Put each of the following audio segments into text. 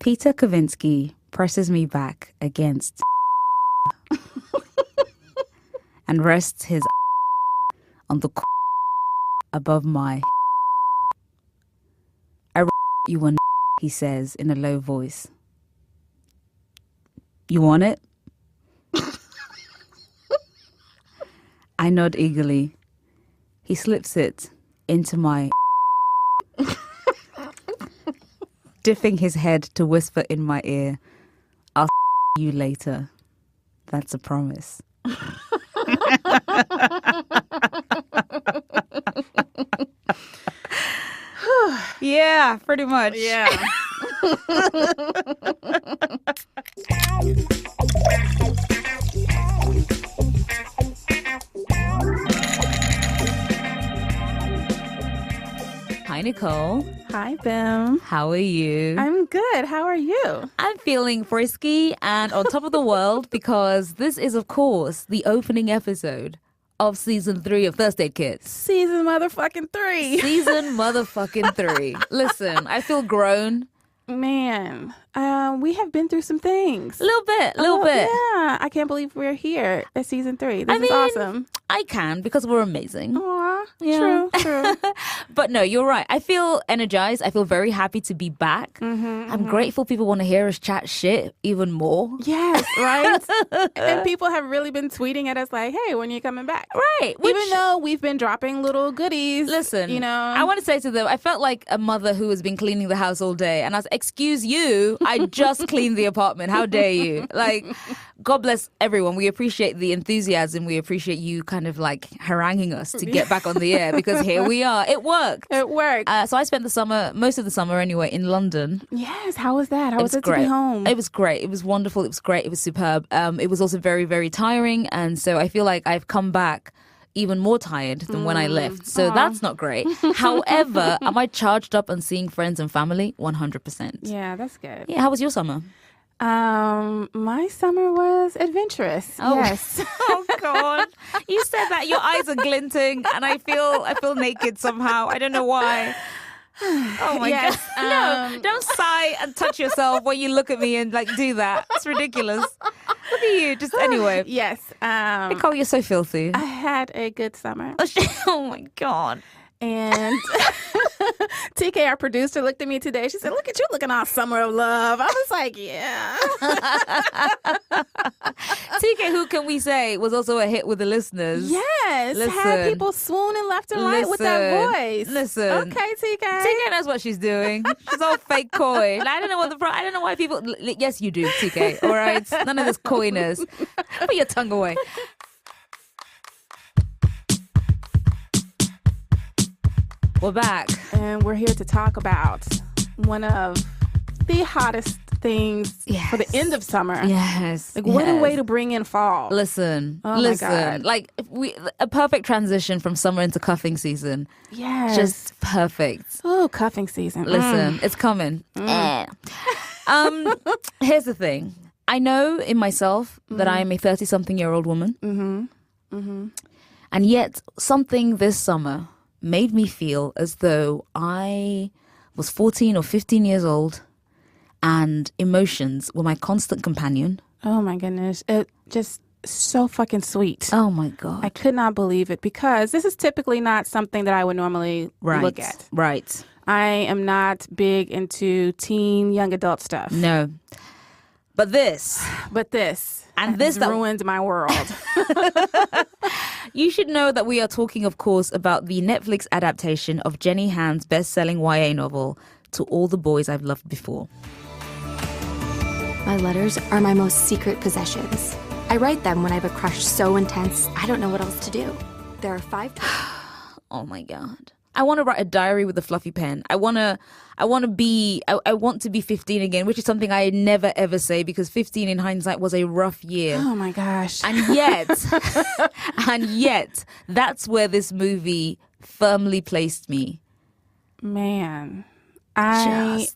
Peter Kavinsky presses me back against and rests his on the above my. I you want, he says in a low voice. You want it? I nod eagerly. He slips it into my dipping his head to whisper in my ear, I'll you later. That's a promise. Yeah, pretty much. Yeah. Hi, Nicole. Hi, Bim. How are you? I'm good. How are you? I'm feeling frisky and on top of the world because this is, of course, the opening episode of season 3 of Thursday Kids. Season motherfucking 3. Season motherfucking 3. Listen, I feel grown. Man, we have been through some things. A little bit. Yeah, I can't believe we're here at season 3. This is awesome. I can because we're amazing. Aw, Yeah. true. But no, you're right. I feel energized. I feel very happy to be back. I'm grateful people want to hear us chat shit even more. Yes, right? And people have really been tweeting at us like, hey, when are you coming back? Right. Even though we've been dropping little goodies. Listen, you know. I want to say to them, I felt like a mother who has been cleaning the house all day. And I was, excuse you, I just cleaned the apartment. How dare you? Like, God bless everyone. We appreciate the enthusiasm. We appreciate you kind of like haranguing us to get back on the air because here we are. It worked. It worked. So I spent the summer, most of the summer anyway, in London. Yes. How was that? How was it great. to be home? It was great. It was wonderful. It was great. It was superb. It was also very, very tiring. And so I feel like I've come back even more tired than when I left. So that's not great. However, am I charged up on seeing friends and family? 100%. Yeah, that's good. Yeah, how was your summer? My summer was adventurous. Oh. Yes. Oh God. You said that your eyes are glinting and I feel naked somehow. I don't know why. Oh my Yes, God. No, don't sigh and touch yourself when you look at me and like do that. It's ridiculous. Look at you. Just anyway. Yes. Nicole, you're so filthy. I had a good summer. Oh my God. And TK, our producer, looked at me today. She said, look at you looking all summer of love. I was like, yeah. TK, who can we say, was also a hit with the listeners. Yes. Listen. Had people swooning left and right with that voice. Listen. Okay, TK. TK knows what she's doing. She's all fake coy. Like, I don't know why people. Yes, you do, TK. All right, none of this coyness. Put your tongue away. We're back. And we're here to talk about one of the hottest things for the end of summer. Yes. Like, what a way to bring in fall. Listen. My God. Like, a perfect transition from summer into cuffing season. Yes. Just perfect. Oh, cuffing season. Listen, it's coming. Here's the thing. I know in myself that I am a 30-something-year-old woman. And yet, something this summer made me feel as though I was 14 or 15 years old and emotions were my constant companion. Oh, my goodness. It just so fucking sweet. Oh, my God. I could not believe it because this is typically not something that I would normally look at. Right. I am not big into teen, young adult stuff. No. But this has ruined my world. You should know that we are talking, of course, about the Netflix adaptation of Jenny Han's best-selling YA novel, To All the Boys I've Loved Before. My letters are my most secret possessions. I write them when I have a crush so intense, I don't know what else to do. There are 5 Oh my God. I want to write a diary with a fluffy pen. I want to be 15 again, which is something I never ever say because 15 in hindsight was a rough year. Oh my gosh. And yet, that's where this movie firmly placed me. Man. I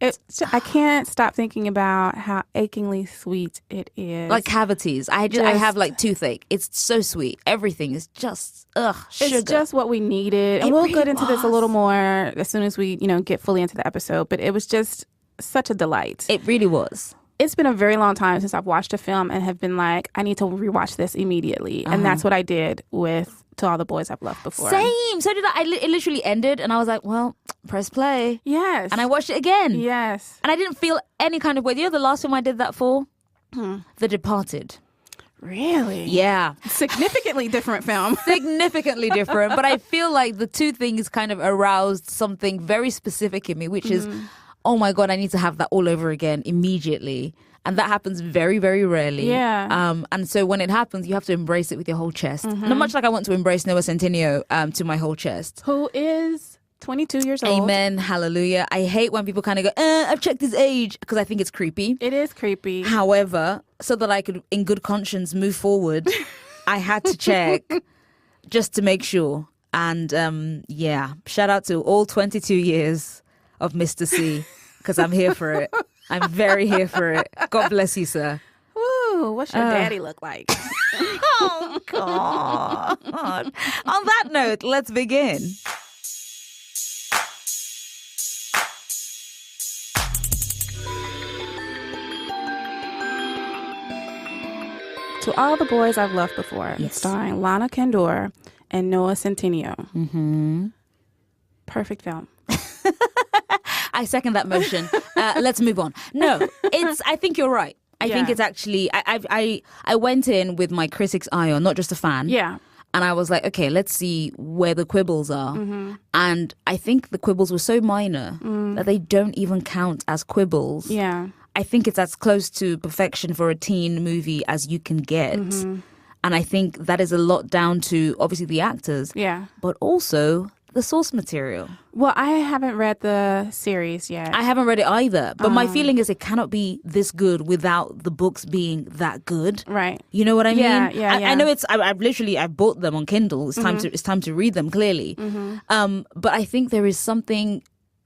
can't stop thinking about how achingly sweet it is. Like cavities. I have like toothache. It's so sweet. Everything is just sugar. It's just what we needed. And we'll get into this a little more as soon as we, get fully into the episode. But it was just such a delight. It really was. It's been a very long time since I've watched a film and have been like, I need to rewatch this immediately. And that's what I did with To All the Boys I've Loved Before. Same. So did I. It literally ended and I was like, well, press play. Yes. And I watched it again. Yes. And I didn't feel any kind of way. You know the last film I did that for? The Departed. Really? Yeah. Significantly different film. Significantly different. But I feel like the two things kind of aroused something very specific in me, which is, oh my God, I need to have that all over again immediately. And that happens very, very rarely. Yeah. And so when it happens, you have to embrace it with your whole chest. Not much like I want to embrace Noah Centineo to my whole chest. Who is 22 years old. Amen. Hallelujah. I hate when people kind of go, I've checked his age, because I think it's creepy. It is creepy. However, so that I could, in good conscience, move forward, I had to check just to make sure. And yeah, shout out to all 22 years of Mr. C, because I'm here for it. I'm very here for it. God bless you, sir. Woo, what's your daddy look like? Oh, God. On that note, let's begin. To All the Boys I've Loved Before, Yes. starring Lana Kendor and Noah Centineo. Mm-hmm. Perfect film. I second that motion. Let's move on. No, I think you're right. I think it's actually, I went in with my critic's eye on, not just a fan. Yeah. And I was like, okay, let's see where the quibbles are. And I think the quibbles were so minor that they don't even count as quibbles. Yeah. I think it's as close to perfection for a teen movie as you can get. And I think that is a lot down to, obviously, the actors. Yeah. But also the source material. Well, I haven't read the series yet. I haven't read it either. But my feeling is it cannot be this good without the books being that good. Right. You know what I mean? Yeah. I know it's. I've bought them on Kindle. It's time to read them clearly. But I think there is something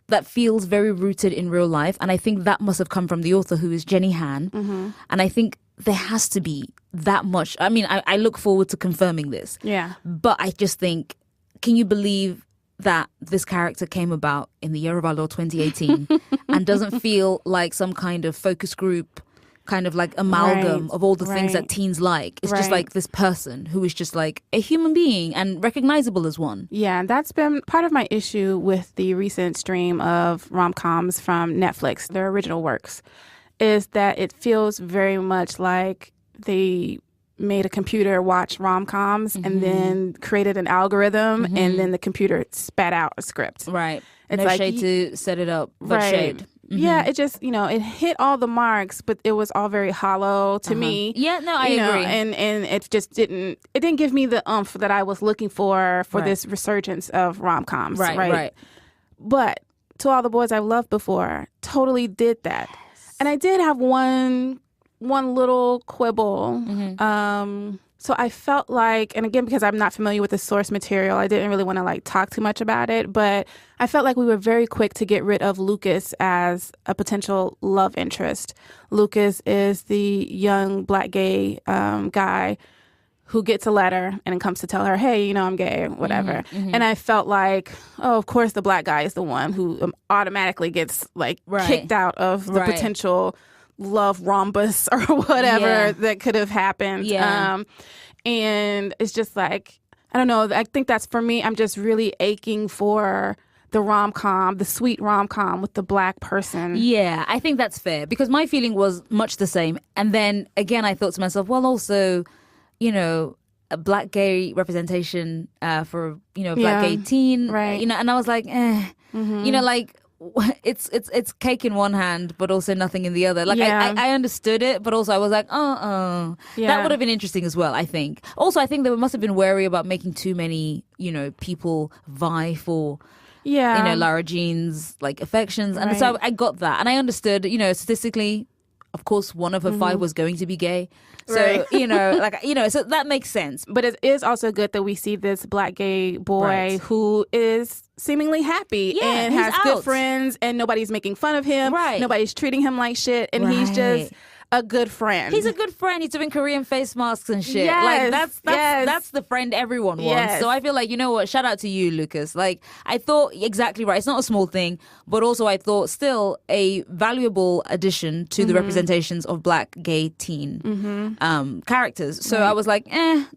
that feels very rooted in real life, and I think that must have come from the author, who is Jenny Han. And I think there has to be that much. I mean, I look forward to confirming this. Yeah. But I just think, can you believe that this character came about in the year of our Lord 2018 and doesn't feel like some kind of focus group, kind of like amalgam Right, of all the things that right. teens like? It's just Right. like this person who is just like a human being and recognizable as one. Yeah, that's been part of my issue with the recent stream of rom-coms from Netflix, their original works, is that it feels very much like they made a computer watch rom-coms and then created an algorithm and then the computer spat out a script. Right. It's No like shade to set it up, but shade. Yeah, it just, it hit all the marks, but it was all very hollow to me. Yeah, no, I You know, agree. and it just didn't give me the oomph that I was looking for Right. this resurgence of rom-coms. Right. But To All the Boys I've Loved Before totally did that. And I did have one little quibble. So I felt like, and again, because I'm not familiar with the source material, I didn't really want to talk too much about it, but I felt like we were very quick to get rid of Lucas as a potential love interest. Lucas is the young black gay guy who gets a letter and comes to tell her, hey, I'm gay, or whatever. And I felt like, oh, of course the black guy is the one who automatically gets Right. kicked out of the Right. potential love rhombus or whatever Yeah. that could have happened. Yeah. And it's just like, I don't know. I think that's, for me, I'm just really aching for the rom-com, the sweet rom-com with the black person. Yeah, I think that's fair, because my feeling was much the same. And then again, I thought to myself, well, also, a black gay representation for, black Yeah, gay teen, right. and I was like, it's cake in one hand, but also nothing in the other. Like, Yeah. I understood it, but also I was like, that Yeah. would have been interesting as well, I think. Also, I think they must have been wary about making too many, people vie for, Yeah. Lara Jean's affections. And so I got that. And I understood, statistically, of course, one of her five was going to be gay. So, Right. so that makes sense. But it is also good that we see this black gay boy Right. who is seemingly happy Yeah, and he's has good out. friends, and nobody's making fun of him. Right. Nobody's treating him like shit. And he's just, a good friend. He's a good friend. He's doing Korean face masks and shit. Yes, Like that's the friend everyone wants. Yes. So I feel like, you know what? Shout out to you, Lucas. Like I thought exactly right. It's not a small thing, but also I thought still a valuable addition to the representations of black gay teen characters. So I was like,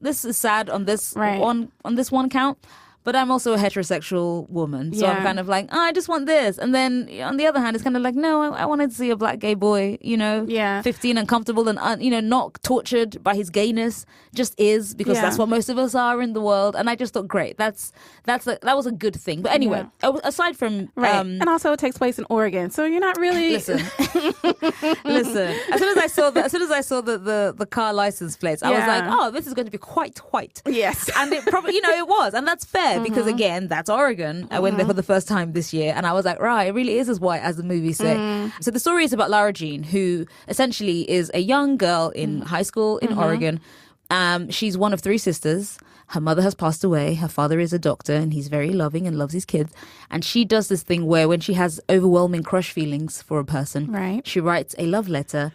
this is sad on this on this one count. But I'm also a heterosexual woman, so I'm kind of like, I just want this. And then on the other hand, it's kind of like, no, I wanted to see a black gay boy, 15 and comfortable and, not tortured by his gayness, just is, because that's what most of us are in the world. And I just thought, great, that was a good thing. But anyway, aside from... and also it takes place in Oregon, so you're not really... Listen. As soon as I saw the car license plates, I was like, oh, this is going to be quite white. Yes. And it probably, it was. And that's fair. Because again, that's Oregon. I went there for the first time this year, and I was like, right, it really is as white as the movies say. So the story is about Lara Jean, who essentially is a young girl in high school in Oregon. She's one of 3 sisters. Her mother has passed away. Her father is a doctor, and he's very loving and loves his kids. And she does this thing where when she has overwhelming crush feelings for a person, she writes a love letter.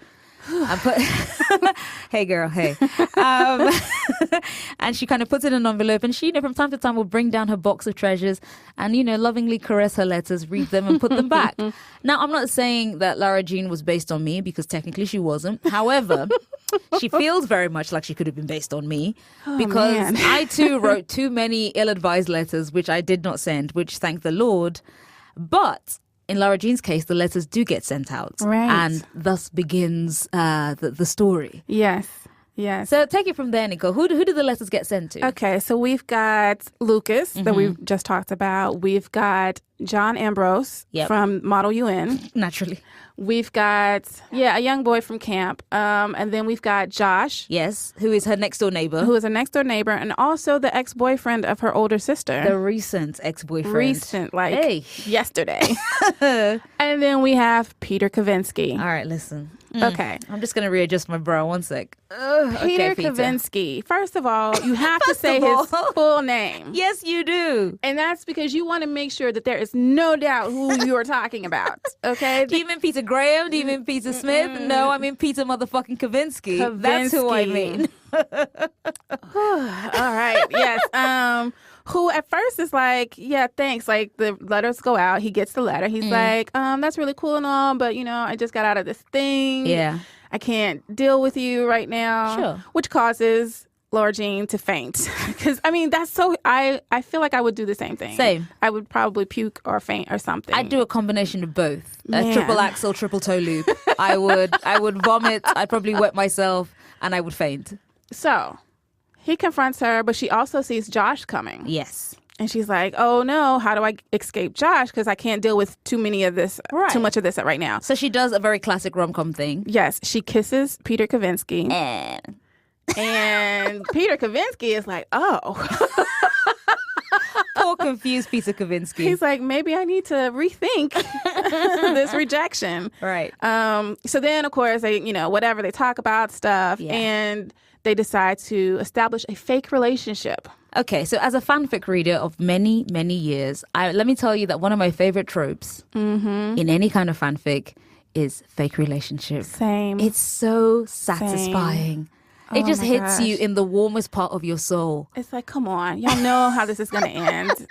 Hey girl, hey. And she kind of puts it in an envelope, and she, from time to time will bring down her box of treasures and, lovingly caress her letters, read them and put them back. Now, I'm not saying that Lara Jean was based on me, because technically she wasn't. However, she feels very much like she could have been based on me, because I too wrote too many ill-advised letters, which I did not send, which thank the Lord. But in Lara Jean's case, the letters do get sent out. Right. And thus begins the story. Yes. So take it from there, Nico. Who do the letters get sent to? Okay, so we've got Lucas that we've just talked about. We've got John Ambrose from Model UN. Naturally. We've got, a young boy from camp. And then we've got Josh. Yes, who is her next door neighbor. Who is a next door neighbor, and also the ex-boyfriend of her older sister. The recent ex-boyfriend. Recent, yesterday. And then we have Peter Kavinsky. All right, listen. Okay. I'm just going to readjust my brow. One sec. Peter Kavinsky. First of all, you have to say his full name. Yes, you do. And that's because you want to make sure that there is no doubt who you are talking about. Okay? Do you mean Peter Graham? Do you mean Peter Smith? No, I mean Peter motherfucking Kavinsky. That's who I mean. All right. Yes. Who at first is like, yeah, thanks. Like the letters go out. He gets the letter. He's like, that's really cool and all, but I just got out of this thing. Yeah. I can't deal with you right now. Sure. Which causes Lara Jean to faint. Because, that's so, I feel like I would do the same thing. Same. I would probably puke or faint or something. I'd do a combination of both. Man. A triple axel, triple toe loop. I would vomit. I'd probably wet myself, and I would faint. So he confronts her, but she also sees Josh coming. Yes. And she's like, oh no, how do I escape Josh? Because I can't deal with too much of this right now. So she does a very classic rom-com thing. Yes, she kisses Peter Kavinsky. And Peter Kavinsky is like, oh. Poor confused Peter Kavinsky. He's like, maybe I need to rethink this rejection. Right. So then, of course, they, whatever, they talk about stuff, and they decide to establish a fake relationship. Okay, so as a fanfic reader of many, many years, let me tell you that one of my favorite tropes in any kind of fanfic is fake relationship. Same. It's so satisfying. It just hits you in the warmest part of your soul. It's like, come on. Y'all know how this is going to end.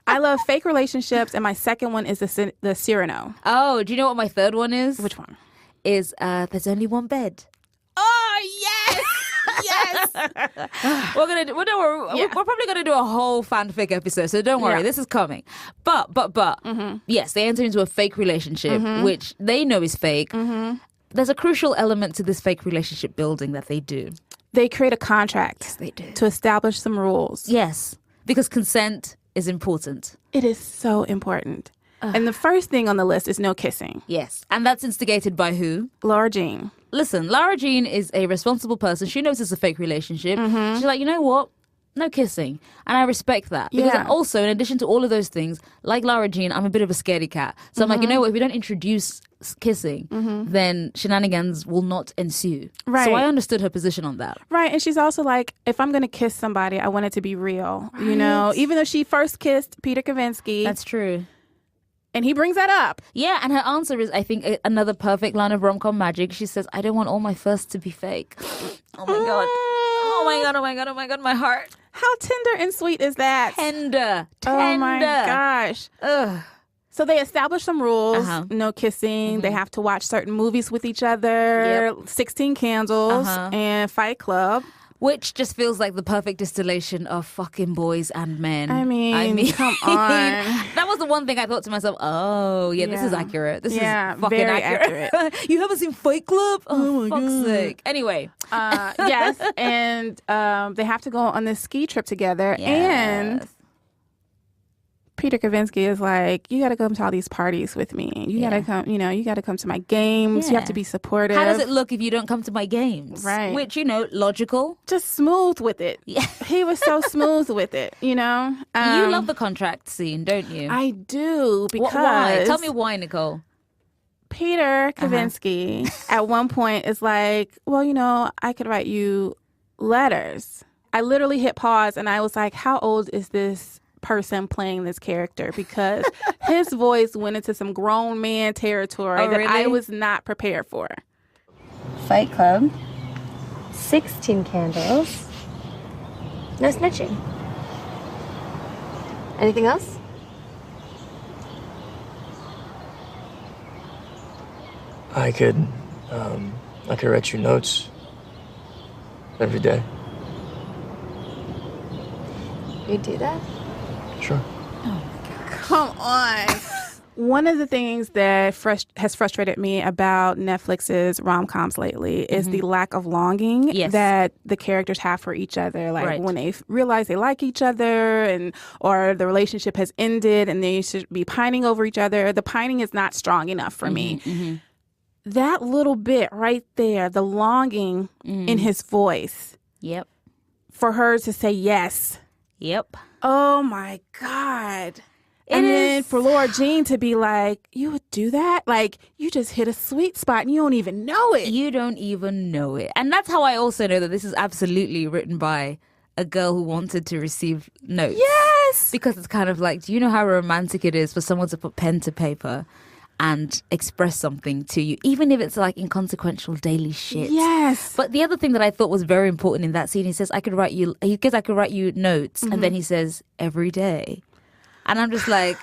I love fake relationships, and my second one is the Cyrano. Oh, do you know what my third one is? Which one? Is There's Only One Bed. Oh, yes! Yes. We're probably gonna do a whole fanfic episode, so don't worry, this is coming. But yes, they enter into a fake relationship, which they know is fake. There's a crucial element to this fake relationship building that they do. They create a contract. Yes, they do. To establish some rules. Yes, because consent is important. It is so important. And the first thing on the list is no kissing. Yes, and that's instigated by who? Lara Jean. Listen, Lara Jean is a responsible person. She knows it's a fake relationship. She's like, you know what? No kissing. And I respect that. Because also, in addition to all of those things, like Lara Jean, I'm a bit of a scaredy cat. So I'm like, you know what? If we don't introduce kissing, then shenanigans will not ensue. Right. So I understood her position on that. Right. And she's also like, if I'm going to kiss somebody, I want it to be real. Right. Even though she first kissed Peter Kavinsky. That's true. And he brings that up. Yeah, and her answer is, I think, another perfect line of rom-com magic. She says, I don't want all my firsts to be fake. Oh, my God. Oh, my God, oh, my God, oh, my God, my heart. How tender and sweet is that? Tender. Oh, my gosh. Ugh. So they establish some rules. Uh-huh. No kissing. They have to watch certain movies with each other. 16 Candles and Fight Club. Which just feels like the perfect distillation of fucking boys and men. I mean come on. That was the one thing I thought to myself, oh, yeah, this is accurate. This is fucking very accurate. You haven't seen Fight Club? Oh, my fuck's sake. Anyway. Yes, and they have to go on this ski trip together. Yes. And Peter Kavinsky is like, you got to come to all these parties with me. You got to come, you got to come to my games. You have to be supportive. How does it look if you don't come to my games? Right. Which, logical. Just smooth with it. Yeah. He was so smooth with it, You love the contract scene, don't you? I do, because... Why? Tell me why, Nicole. Peter Kavinsky at one point is like, well, I could write you letters. I literally hit pause and I was like, how old is this person playing this character? Because his voice went into some grown man territory that I was not prepared for. Fight Club, 16 Candles, no snitching. Anything else? I could write you notes every day. You do that? Sure. Come on. One of the things that has frustrated me about Netflix's rom-coms lately is the lack of longing that the characters have for each other. Like when they realize they like each other or the relationship has ended and they should be pining over each other, the pining is not strong enough for me. That little bit right there, the longing in his voice. Yep. For her to say yes. Yep. Oh, my God. Then for Laura Jean to be like, you would do that? Like, you just hit a sweet spot and you don't even know it. You don't even know it. And that's how I also know that this is absolutely written by a girl who wanted to receive notes. Yes. Because it's kind of like, do you know how romantic it is for someone to put pen to paper and express something to you, even if it's like inconsequential daily shit. Yes. But the other thing that I thought was very important in that scene, he says, I could write you notes. And then he says, every day. And I'm just like,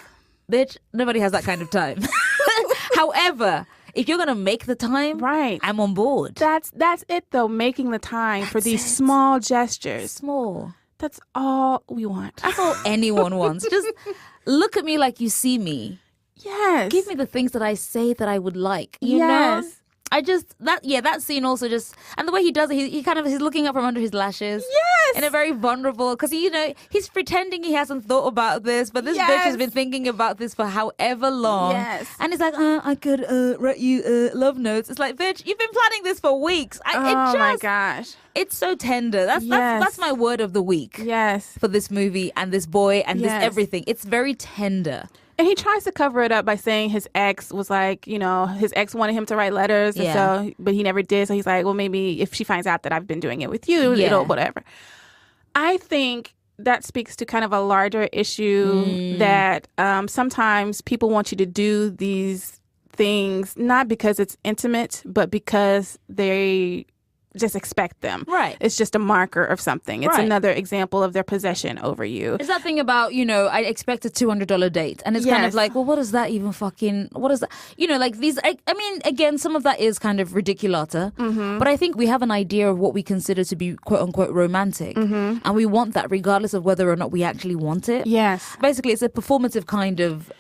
bitch, nobody has that kind of time. However, if you're going to make the time, right, I'm on board. That's it, though, making the time for these small gestures. Small. That's all we want. That's all anyone wants. Just look at me like you see me. Yes. Give me the things that I say that I would like. You know? I just, that scene also just, and the way he does it, he's looking up from under his lashes. Yes. In a very vulnerable, because he's pretending he hasn't thought about this, but this bitch has been thinking about this for however long. Yes. And he's like, I could write you love notes. It's like, bitch, you've been planning this for weeks. My gosh. It's so tender. That's my word of the week. Yes. For this movie and this boy and this everything. It's very tender. And he tries to cover it up by saying his ex was like, his ex wanted him to write letters. And so, but he never did. So he's like, well, maybe if she finds out that I've been doing it with you, it'll whatever. I think that speaks to kind of a larger issue that sometimes people want you to do these things, not because it's intimate, but because they just expect them. Right. It's just a marker of something. It's another example of their possession over you. It's that thing about, I expect a $200 date. And it's kind of like, well, what is that even what is that? Like these, I mean, again, some of that is kind of ridiculata. But I think we have an idea of what we consider to be quote unquote romantic. And we want that regardless of whether or not we actually want it. Yes. Basically, it's a performative kind of,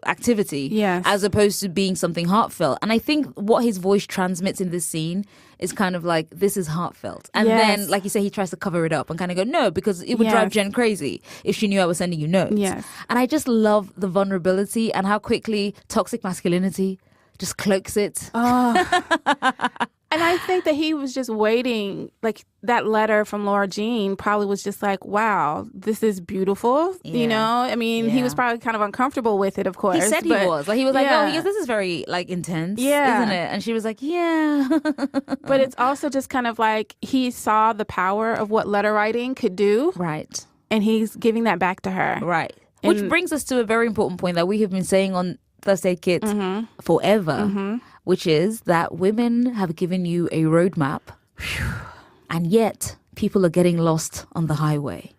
activity. Yes. As opposed to being something heartfelt. And I think what his voice transmits in this scene is kind of like, this is heartfelt. And then, like you say, he tries to cover it up and kind of go, no, because it would drive Jen crazy if she knew I was sending you notes. Yes. And I just love the vulnerability and how quickly toxic masculinity just cloaks it. And I think that he was just waiting, like that letter from Laura Jean probably was just like, wow, this is beautiful. I mean, he was probably kind of uncomfortable with it, of course. He said he was. Like, he was like, oh, this is very like intense, isn't it? And she was like, yeah. But it's also just kind of like he saw the power of what letter writing could do. Right. And he's giving that back to her. Right. Which brings us to a very important point that we have been saying on First Aid Kit forever, which is that women have given you a roadmap, and yet people are getting lost on the highway.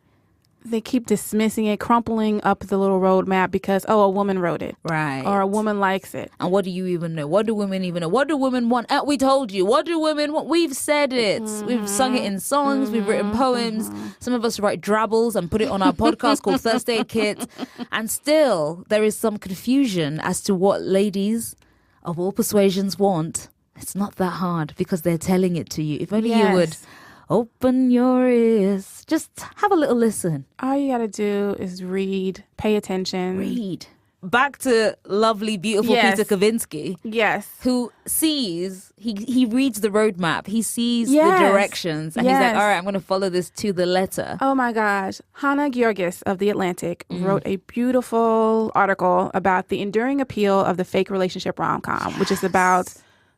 They keep dismissing it, crumpling up the little roadmap because, a woman wrote it. Right. Or a woman likes it. And what do you even know? What do women even know? What do women want? We told you. What do women want? We've said it. We've sung it in songs. We've written poems. Some of us write drabbles and put it on our podcast called First Aid Kit. And still, there is some confusion as to what ladies of all persuasions want. It's not that hard because they're telling it to you. If only you would open your ears. Just have a little listen. All you got to do is read, pay attention. Read. Back to lovely, beautiful Peter Kavinsky. Yes. Who sees, he reads the roadmap. He sees the directions. And he's like, all right, I'm going to follow this to the letter. Oh my gosh. Hannah Georgis of The Atlantic wrote a beautiful article about the enduring appeal of the fake relationship rom-com, which is about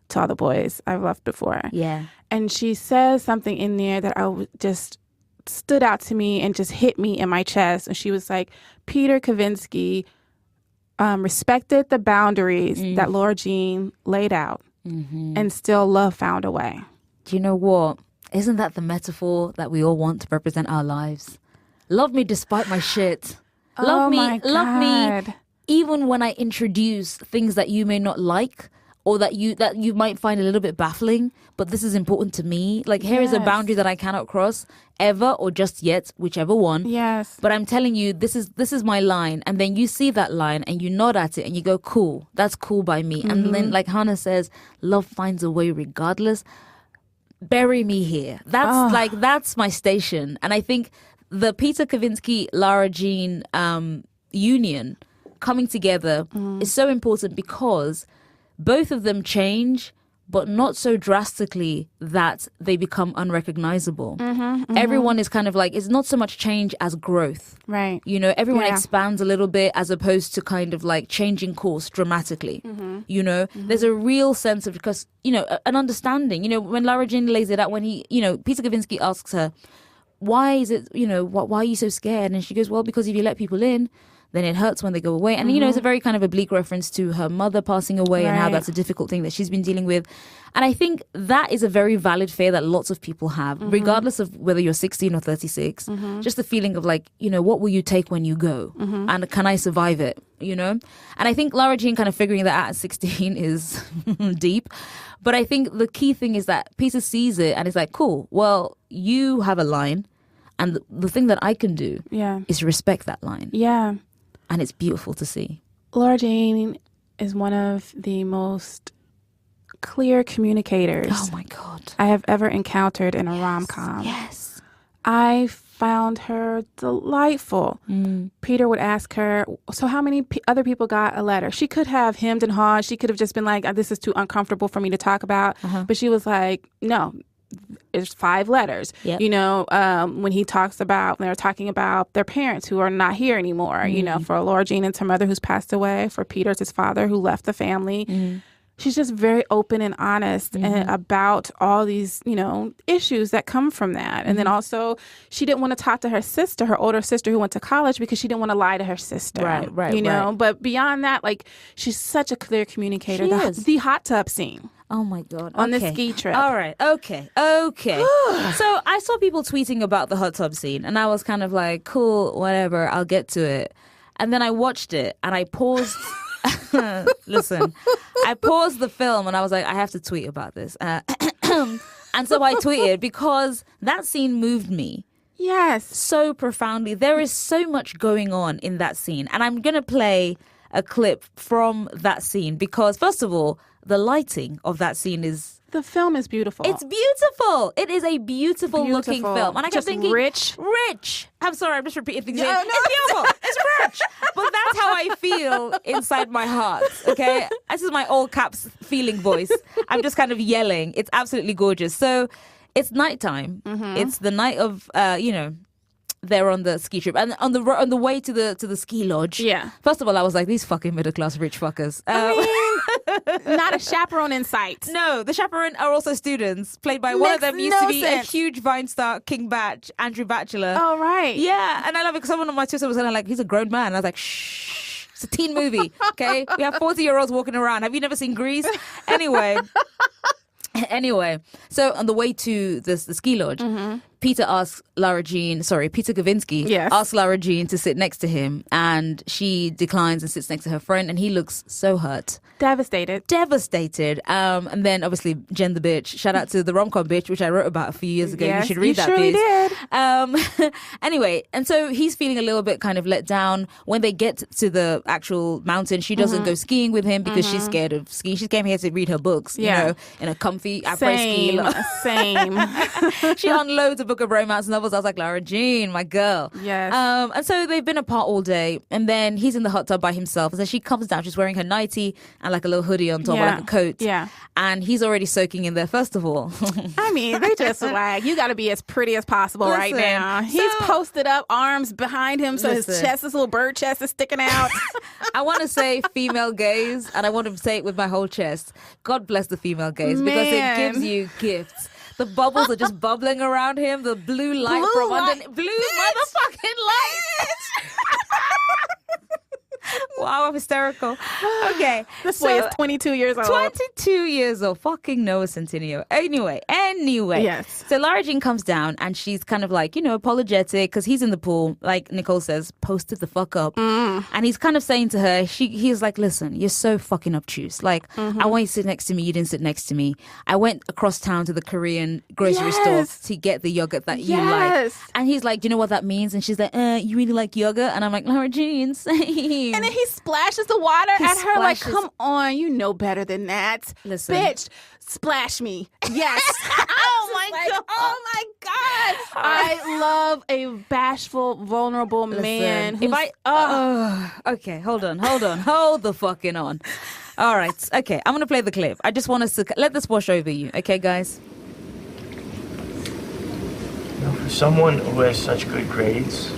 To All the Boys I've Loved Before. Yeah. And she says something in there that just stood out to me and just hit me in my chest. And she was like, Peter Kavinsky respected the boundaries that Laura Jean laid out, and still love found a way. Do you know what? Isn't that the metaphor that we all want to represent our lives? Love me despite my shit. Love me even when I introduce things that you may not like, or that you might find a little bit baffling, but this is important to me. Like, here is a boundary that I cannot cross ever or just yet, whichever one. Yes. But I'm telling you, this is my line. And then you see that line and you nod at it and you go, cool, that's cool by me. And then, like Hannah says, love finds a way regardless. Bury me here. That's my station. And I think the Peter Kavinsky, Lara Jean union coming together is so important because both of them change, but not so drastically that they become unrecognizable. Everyone is kind of like, it's not so much change as growth. Right. You know, everyone expands a little bit as opposed to kind of like changing course dramatically. You know, there's a real sense of, because, you know, an understanding. You know, when Lara Jean lays it out, when Peter Kavinsky asks her, why is it, you know, why are you so scared? And she goes, well, because if you let people in, then it hurts when they go away. And, you know, it's a very kind of oblique reference to her mother passing away and how that's a difficult thing that she's been dealing with. And I think that is a very valid fear that lots of people have, regardless of whether you're 16 or 36. Just the feeling of like, you know, what will you take when you go? And can I survive it? You know? And I think Lara Jean kind of figuring that out at 16 is deep. But I think the key thing is that Peter sees it and is like, cool, well, you have a line. And the thing that I can do is respect that line. Yeah. And it's beautiful to see. Laura Jean is one of the most clear communicators. Oh my God. I have ever encountered in a rom-com. Yes. I found her delightful. Peter would ask her, so how many other people got a letter? She could have hemmed and hawed. She could have just been like, this is too uncomfortable for me to talk about. But she was like, no. It's 5 letters. You know, when they were talking about their parents who are not here anymore, you know, for Laura Jean, it's her mother who's passed away. For Peter, it's his father who left the family. She's just very open and honest and about all these, you know, issues that come from that. And then also, she didn't want to talk to her sister, her older sister who went to college, because she didn't want to lie to her sister. Right. You know, but beyond that, like, she's such a clear communicator. The hot tub scene. Oh my God. On the ski trip. All right. Okay. So I saw people tweeting about the hot tub scene and I was kind of like, cool, whatever, I'll get to it. And then I watched it and I paused. Listen, I paused the film and I was like, I have to tweet about this. And so I tweeted because that scene moved me. Yes. So profoundly. There is so much going on in that scene. And I'm going to play a clip from that scene because, first of all, the lighting of that scene is... The film is beautiful. It's beautiful. It is a beautiful looking film. And I kept thinking... Rich. I'm sorry, I'm just repeating things. No, it's beautiful. It's rich. But that's how I feel inside my heart, okay? This is my all caps feeling voice. I'm just kind of yelling. It's absolutely gorgeous. So it's nighttime. It's the night of, you know... They're on the ski trip and on the way to the ski lodge. Yeah. First of all, I was like, these fucking middle class rich fuckers. Not a chaperone in sight. No, the chaperone are also students, played by one of them used to be a huge Vine star, King Batch, Andrew Batchelor. Oh, right. Yeah, and I love it because someone on my Twitter was like, he's a grown man. I was like, shh, it's a teen movie, okay? We have 40-year-olds walking around. Have you never seen Grease? Anyway, so on the way to the ski lodge, Peter Kavinsky asks Lara Jean to sit next to him, and she declines and sits next to her friend, and he looks so hurt. Devastated. And then obviously Jen the bitch. Shout out to the rom-com bitch, which I wrote about a few years ago. Yes, you should read that surely piece. Anyway, and so he's feeling a little bit kind of let down. When they get to the actual mountain, she doesn't go skiing with him because she's scared of skiing. She came here to read her books, you know, in a comfy après-ski. Same. She unloads a book of romance novels. I was like, Lara Jean, my girl. Yes. And so they've been apart all day, and then he's in the hot tub by himself. And then she comes down. She's wearing her nightie and like a little hoodie on top, or like a coat. Yeah. And he's already soaking in there, first of all. I mean, they just like, you got to be as pretty as possible right now. He's posted up, arms behind him, so his chest, this little bird chest is sticking out. I want to say female gaze, and I want to say it with my whole chest. God bless the female gaze, because it gives you gifts. The bubbles are just bubbling around him. The blue light from underneath. Blue motherfucking light. Wow, I'm hysterical. Okay. This boy is 22 years old. 22 years old. Fucking Noah Centineo. Anyway. Yes. So Lara Jean comes down and she's kind of like, apologetic because he's in the pool, like Nicole says, posted the fuck up. And he's kind of saying to her, he's like, listen, you're so fucking obtuse. Like, I want you to sit next to me. You didn't sit next to me. I went across town to the Korean grocery store to get the yogurt that you like. And he's like, do you know what that means? And she's like, you really like yogurt? And I'm like, Lara Jean, same. And then he splashes the water at her like, come on, you know better than that. Listen. Bitch, splash me. Yes. Oh my God. Oh my God. I love a bashful, vulnerable man. If okay, hold on. Hold the fucking on. All right. Okay, I'm going to play the clip. I just want us to let this wash over you. Okay, guys? For someone who has such good grades,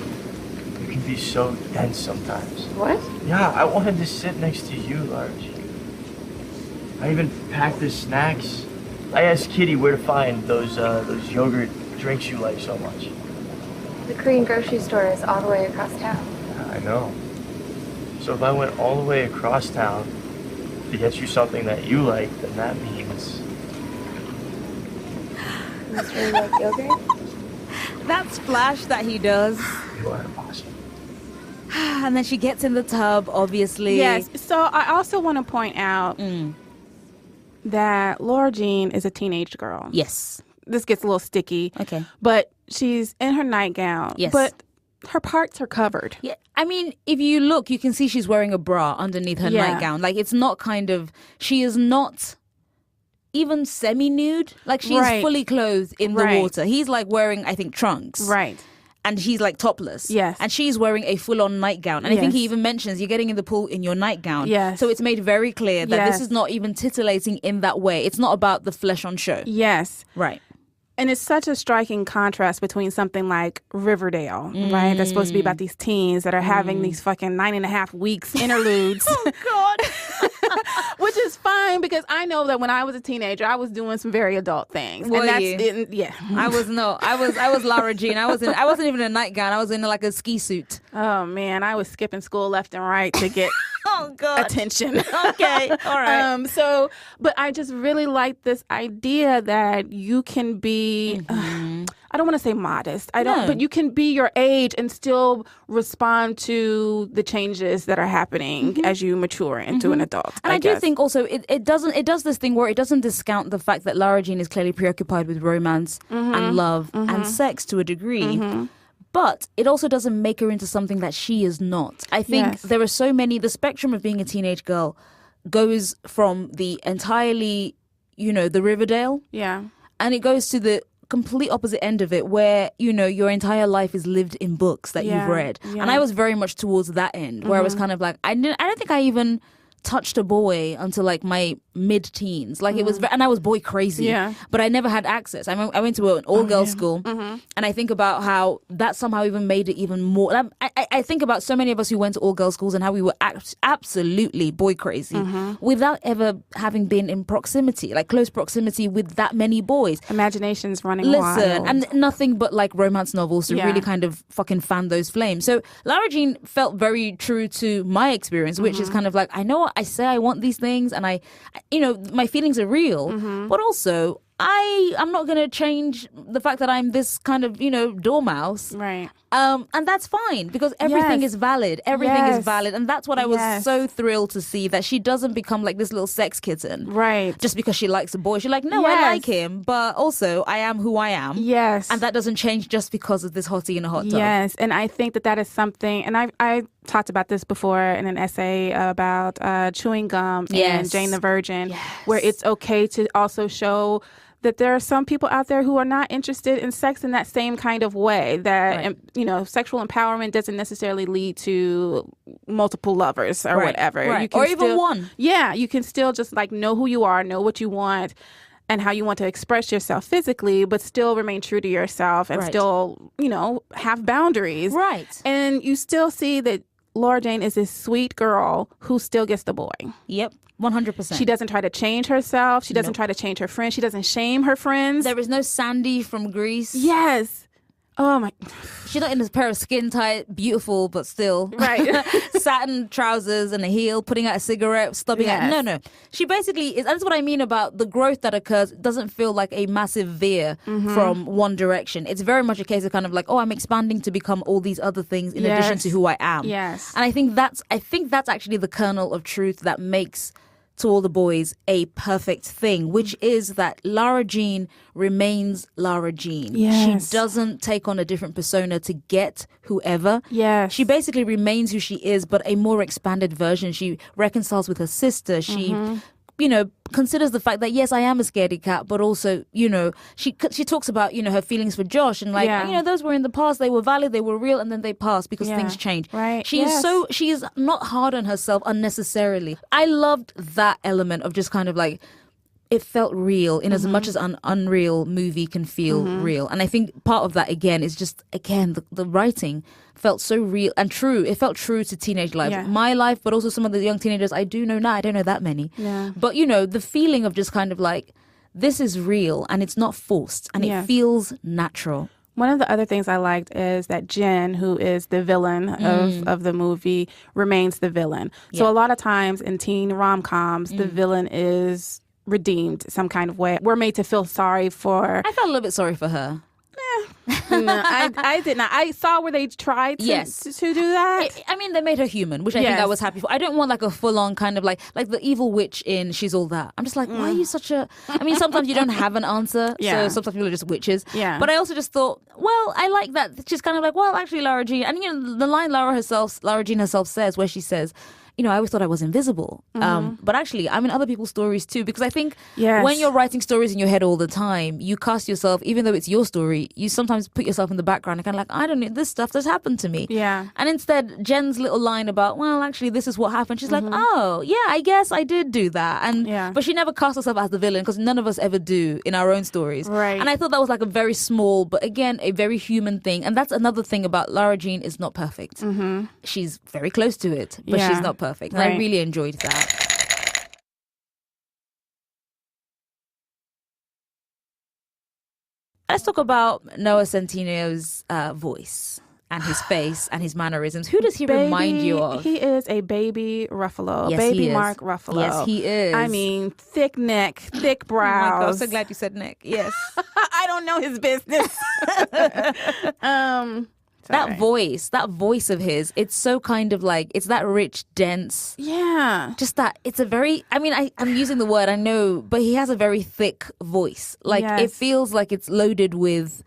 you can be so dense sometimes. What? Yeah, I wanted to sit next to you, Large. I even packed the snacks. I asked Kitty where to find those yogurt drinks you like so much. The Korean grocery store is all the way across town. Yeah, I know. So if I went all the way across town to get you something that you like, then that means... You must really like yogurt? That splash that he does. You are awesome. And then she gets in the tub, obviously. Yes. So I also want to point out that Lara Jean is a teenage girl. Yes. This gets a little sticky. Okay. But she's in her nightgown. Yes. But her parts are covered. Yeah. I mean, if you look, you can see she's wearing a bra underneath her nightgown. Like, it's not she is not even semi-nude. Like, she's fully clothed in the water. He's like wearing, I think, trunks. Right. And she's like topless. Yes. And she's wearing a full-on nightgown. And I think he even mentions you're getting in the pool in your nightgown. Yes. So it's made very clear that this is not even titillating in that way. It's not about the flesh on show. Yes. Right. And it's such a striking contrast between something like Riverdale, right? That's supposed to be about these teens that are having these fucking 9.5 weeks interludes. Oh, God. Which is fine because I know that when I was a teenager, I was doing some very adult things. Were and that's you? Yeah. I was Lara Jean. I wasn't even in a nightgown. I was in like a ski suit. Oh man, I was skipping school left and right to get oh God attention. Okay. All right. But I just really like this idea that you can be I don't want to say modest. But you can be your age and still respond to the changes that are happening as you mature into an adult. And I do think also it does this thing where it doesn't discount the fact that Lara Jean is clearly preoccupied with romance and love and sex to a degree. But it also doesn't make her into something that she is not. I think there are so many, the spectrum of being a teenage girl goes from the entirely, the Riverdale. Yeah. And it goes to the complete opposite end of it where, your entire life is lived in books that you've read. Yeah. And I was very much towards that end where I was kind of like, I don't think I even touched a boy until like my mid-teens. Like it was, and I was boy crazy. Yeah. But I never had access. I went to an all-girls school, and I think about how that somehow even made it even more. I think about so many of us who went to all-girls schools and how we were absolutely boy crazy without ever having been in proximity, like close proximity with that many boys. Imagination's running wild. And nothing but like romance novels to really kind of fucking fan those flames. So Lara Jean felt very true to my experience, which is kind of like, I know I say I want these things, and I my feelings are real, but also I'm not going to change the fact that I'm this kind of, dormouse. Right. And that's fine because everything is valid. Everything is valid. And that's what I was so thrilled to see, that she doesn't become like this little sex kitten. Right. Just because she likes a boy. She's like, no, I like him, but also I am who I am. Yes. And that doesn't change just because of this hottie in a hot tub. Yes. And I think that is something, and I talked about this before in an essay about chewing gum and Jane the Virgin, where it's okay to also show that there are some people out there who are not interested in sex in that same kind of way, that, sexual empowerment doesn't necessarily lead to multiple lovers or whatever. Right. You can or even one. Yeah, you can still just like know who you are, know what you want, and how you want to express yourself physically, but still remain true to yourself and still, have boundaries. Right. And you still see that Lara Jean is this sweet girl who still gets the boy. Yep. 100%. She doesn't try to change herself. She doesn't try to change her friends. She doesn't shame her friends. There is no Sandy from Greece. Yes. Oh my. She's not in a pair of skin tight, beautiful, but still. Right. Satin trousers and a heel, putting out a cigarette, stubbing out. No. She basically is. That's what I mean about the growth that occurs. It doesn't feel like a massive veer from one direction. It's very much a case of kind of like, oh, I'm expanding to become all these other things in addition to who I am. Yes. And I think that's actually the kernel of truth that makes To All the Boys a perfect thing, which is that Lara Jean remains Lara Jean. Yes. She doesn't take on a different persona to get whoever. Yes. She basically remains who she is, but a more expanded version. She reconciles with her sister. She considers the fact that, yes, I am a scaredy cat, but also, she talks about, her feelings for Josh and those were in the past. They were valid, they were real, and then they passed because things change. Right. She is not hard on herself unnecessarily. I loved that element of just kind of like, it felt real in as much as an unreal movie can feel real. And I think part of that, again, is just, the writing felt so real and true. It felt true to teenage life. Yeah. My life, but also some of the young teenagers I do know now. I don't know that many. Yeah. But, the feeling of just kind of like, this is real and it's not forced and it feels natural. One of the other things I liked is that Jen, who is the villain of the movie, remains the villain. So a lot of times in teen rom-coms, the villain is redeemed some kind of way. We're made to feel sorry for... I felt a little bit sorry for her. No, I did not. I saw where they tried to do that. I mean, they made her human, which I think I was happy for. I don't want like a full-on kind of like the evil witch in She's All That. I'm just like, why are you such a... I mean, sometimes you don't have an answer, so sometimes people are just witches. Yeah. But I also just thought, well, I like that. She's kind of like, well, actually, Lara Jean... And, the line Lara Jean herself says, where she says... I always thought I was invisible. But actually, I'm in other people's stories too, because I think when you're writing stories in your head all the time, you cast yourself, even though it's your story, you sometimes put yourself in the background and kind of like, I don't know, this stuff that's happened to me. Yeah. And instead, Jen's little line about, well, actually, this is what happened. She's like, oh, yeah, I guess I did do that. But she never cast herself as the villain, because none of us ever do in our own stories. Right. And I thought that was like a very small, but again, a very human thing. And that's another thing about Lara Jean is not perfect. She's very close to it, but she's not perfect. And I really enjoyed that. Let's talk about Noah Centinio's voice and his face and his mannerisms. Who does he remind you of? He is a baby Ruffalo. Yes, baby he is. Mark Ruffalo. Yes, he is. I mean, thick neck, thick brows. Oh my God, I'm so glad you said Nick. Yes. I don't know his business. That voice of his, it's so kind of like, it's that rich, dense. Yeah. Just that, it's a very, I mean, I'm using the word, I know, but he has a very thick voice. Like, it feels like it's loaded with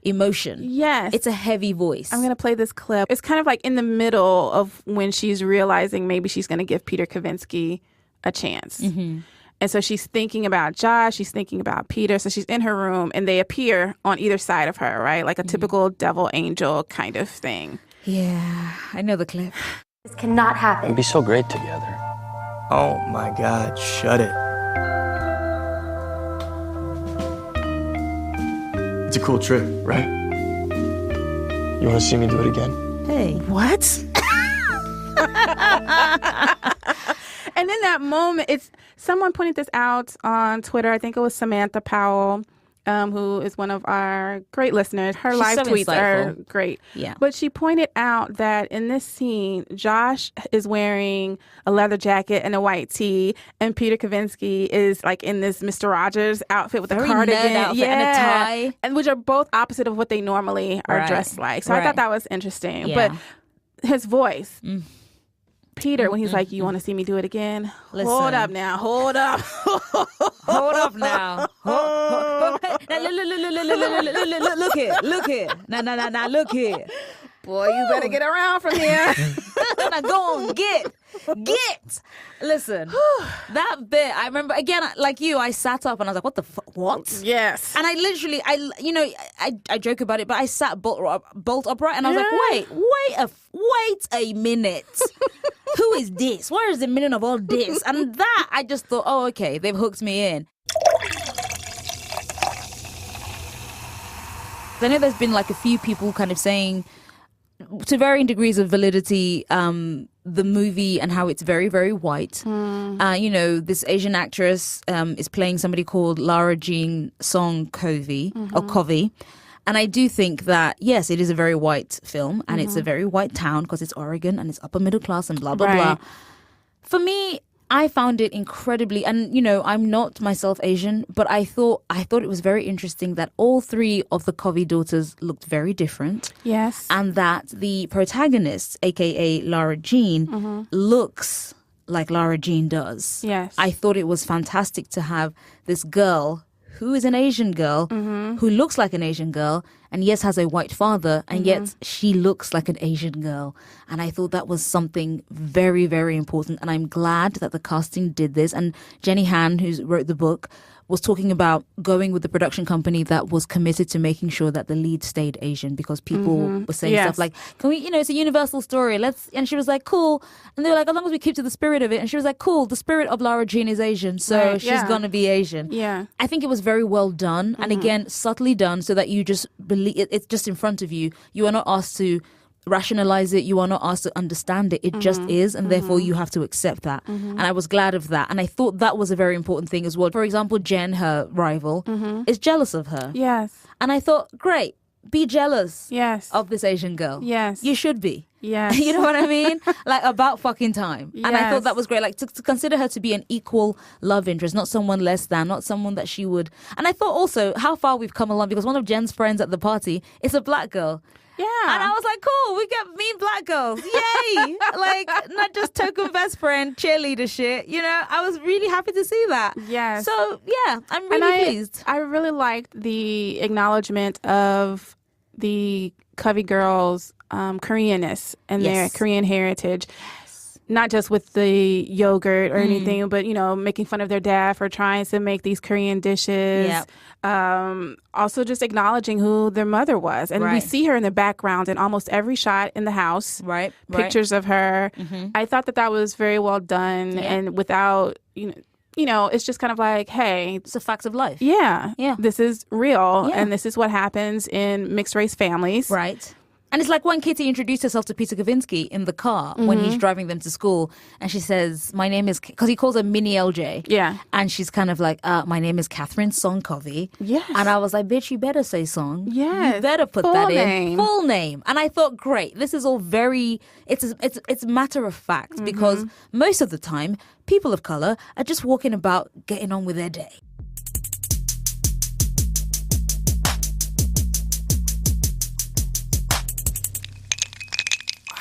emotion. Yes. It's a heavy voice. I'm going to play this clip. It's kind of like in the middle of when she's realizing maybe she's going to give Peter Kavinsky a chance. And so she's thinking about Josh, she's thinking about Peter. So she's in her room and they appear on either side of her, right? Like a typical devil angel kind of thing. Yeah, I know the clip. This cannot happen. We'd be so great together. Oh my God, shut it. It's a cool trick, right? You want to see me do it again? Hey. What? And in that moment, someone pointed this out on Twitter. I think it was Samantha Powell, who is one of our great listeners. Her She's live so tweets are insightful. great. Yeah. But she pointed out that in this scene, Josh is wearing a leather jacket and a white tee, and Peter Kavinsky is like in this Mr. Rogers outfit with a Very cardigan nerd outfit and a tie. and which are both opposite of what they normally are Right. dressed like. So I Right. thought that was interesting. Yeah. But his voice. Peter, when he's like, "You want to see me do it again?" Hold Listen. up now. Hold up. Hold up now. Now, look here. Look here. Now, look here. Boy, you better get around from here. Now go on, get. Listen, that bit, I remember, again, like you, I sat up and I was like, what the fuck, what? Yes. And I literally, I joke about it, but I sat bolt upright and I was like, wait a minute. Who is this? Where is the meaning of all this? And that, I just thought, oh, okay, they've hooked me in. I know there's been like a few people kind of saying, to varying degrees of validity, the movie and how it's very, very white. This Asian actress is playing somebody called Lara Jean Song Covey, or Covey. And I do think that, yes, it is a very white film and it's a very white town because it's Oregon and it's upper middle class and blah, blah, blah. For me, I found it incredibly, and I'm not myself Asian, but I thought it was very interesting that all three of the Covey daughters looked very different. Yes. And that the protagonist, aka Lara Jean, looks like Lara Jean does. Yes. I thought it was fantastic to have this girl who is an Asian girl, who looks like an Asian girl, and yes, has a white father, and yet she looks like an Asian girl. And I thought that was something very, very important. And I'm glad that the casting did this. And Jenny Han, who wrote the book, was talking about going with the production company that was committed to making sure that the lead stayed Asian, because people were saying stuff like, can we, it's a universal story. And she was like, cool. And they were like, as long as we keep to the spirit of it. And she was like, cool, the spirit of Lara Jean is Asian. So she's going to be Asian. Yeah. I think it was very well done. And again, subtly done so that you just believe it's just in front of you. You are not asked to rationalize it. You are not asked to understand it. It just is, and therefore you have to accept that. And I was glad of that. And I thought that was a very important thing as well. For example, Jen, her rival, is jealous of her. Yes. And I thought, great, be jealous Yes. of this Asian girl. Yes. You should be. Yes. You know what I mean? Like, about fucking time. And I thought that was great. Like, to consider her to be an equal love interest, not someone less than, not someone that she would. And I thought also how far we've come along, because one of Jen's friends at the party is a black girl. Yeah. And I was like, cool, we get mean black girls. Yay. Like, not just token best friend, cheerleader shit. I was really happy to see that. Yes. So, yeah, I'm really pleased. I really liked the acknowledgement of the Covey girls' Koreanness and their Korean heritage. Not just with the yogurt or anything, but, making fun of their dad for trying to make these Korean dishes. Yep. Also just acknowledging who their mother was. And we see her in the background in almost every shot in the house. Right. Pictures of her. I thought that was very well done. Yeah. And without, it's just kind of like, hey, It's a fact of life. yeah, this is real. Yeah. And this is what happens in mixed race families. Right. And it's like when Kitty introduced herself to Peter Kavinsky in the car when he's driving them to school. And she says, my name is, because he calls her Mini LJ. Yeah. And she's kind of like, my name is Catherine Song Covey. Yes. And I was like, bitch, you better say Song. Yes. You better put Full that name. in. Full name. And I thought, great, this is all very, it's matter of fact, because most of the time, people of color are just walking about getting on with their day.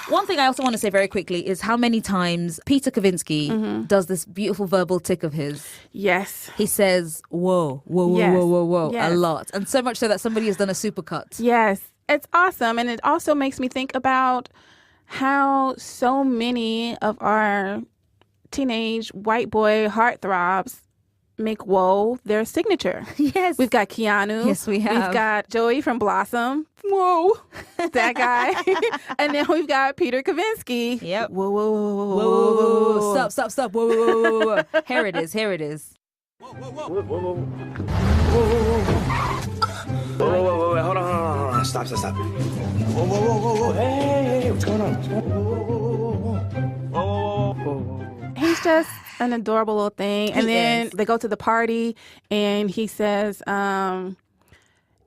One thing I also want to say very quickly is how many times Peter Kavinsky does this beautiful verbal tick of his. Yes. He says, whoa, whoa, whoa, Yes. whoa, whoa, whoa, Yes. a lot. And so much so that somebody has done a supercut. Yes. It's awesome. And it also makes me think about how so many of our teenage white boy heartthrobs make Whoa their signature. Yes. We've got Keanu. Yes, we have. We've got Joey from Blossom. Whoa. That guy. And then we've got Peter Kavinsky. Yep. Whoa, whoa, whoa, whoa, Whoa, whoa, whoa, whoa, whoa. Stop. Whoa, whoa, whoa, whoa, whoa. Here it is. Whoa, hold on. Stop. Whoa. Hey, what's going on? Whoa. He's just an adorable little thing. And then they go to the party, and he says,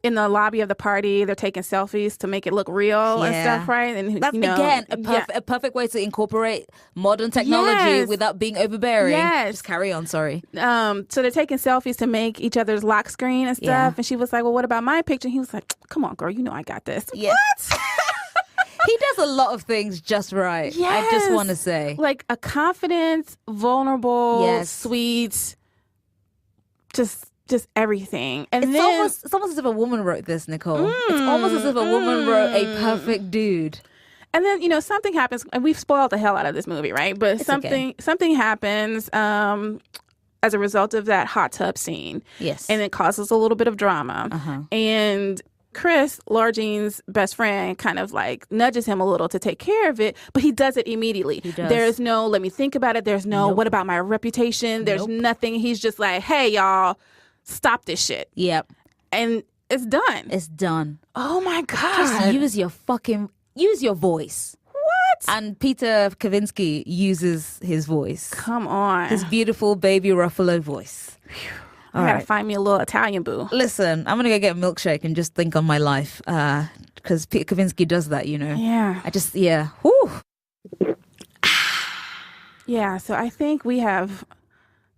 in the lobby of the party, they're taking selfies to make it look real and stuff, right? And that's again a perfect way to incorporate modern technology without being overbearing. Yes. Just carry on. Sorry. So they're taking selfies to make each other's lock screen and stuff. Yeah. And she was like, "Well, what about my picture?" And he was like, "Come on, girl, you know I got this." Yeah. What? He does a lot of things just right. Yes. I just want to say, like a confident, vulnerable, sweet, just everything. And it's then almost as if a woman wrote this, Nicole. It's almost as if a woman wrote a perfect dude. And then, something happens, and we've spoiled the hell out of this movie, right? But something happens as a result of that hot tub scene. Yes. And it causes a little bit of drama. Uh-huh. And Chris, Laura Jean's best friend, kind of like nudges him a little to take care of it, but he does it immediately. He does. There's no, let me think about it. There's no, what about my reputation? There's nothing. He's just like, hey, y'all, stop this shit. Yep. And it's done. It's done. Oh my God. Just use your voice. What? And Peter Kavinsky uses his voice. Come on. His beautiful baby Ruffalo voice. I gotta find me a little Italian boo. Listen, I'm gonna go get a milkshake and just think on my life. Because Peter Kavinsky does that, Yeah. Whew. Yeah, so I think we have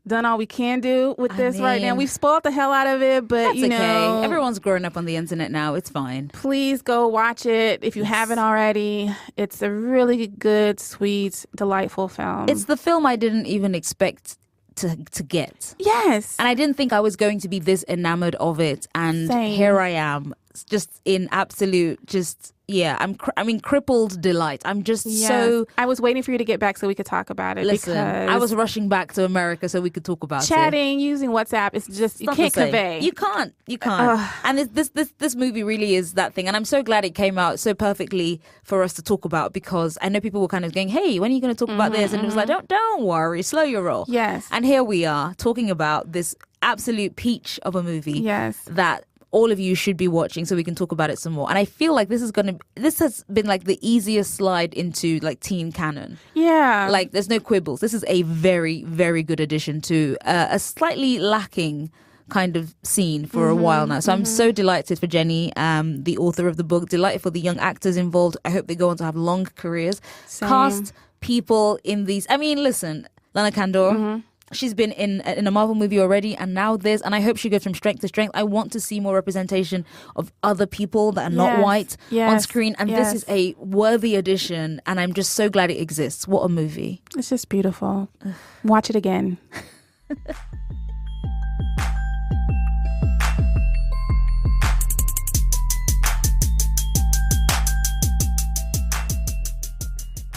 done all we can do with this right now. We've spoiled the hell out of it, but that's okay. Everyone's growing up on the internet now. It's fine. Please go watch it if you haven't already. It's a really good, sweet, delightful film. It's the film I didn't even expect to get. Yes. And I didn't think I was going to be this enamored of it. And here I am, just in absolute, I'm in crippled delight. I'm just so... I was waiting for you to get back so we could talk about it. Listen, I was rushing back to America so we could talk about chatting, using WhatsApp, it's just, you can't convey. You can't. And this movie really is that thing. And I'm so glad it came out so perfectly for us to talk about, because I know people were kind of going, hey, when are you going to talk about this? And it was like, don't worry, slow your roll. Yes. And here we are talking about this absolute peach of a movie. Yes. That all of you should be watching so we can talk about it some more. And I feel like this has been like the easiest slide into like teen canon. Yeah. Like there's no quibbles. This is a very, very good addition to a slightly lacking kind of scene for a while now. So I'm so delighted for Jenny, the author of the book, delighted for the young actors involved. I hope they go on to have long careers. Same. Cast people in these. I mean, listen, Lana Condor. She's been in a Marvel movie already, and now this, and I hope she goes from strength to strength. I want to see more representation of other people that are not white on screen, and this is a worthy addition, and I'm just so glad it exists. What a movie. It's just beautiful. Watch it again.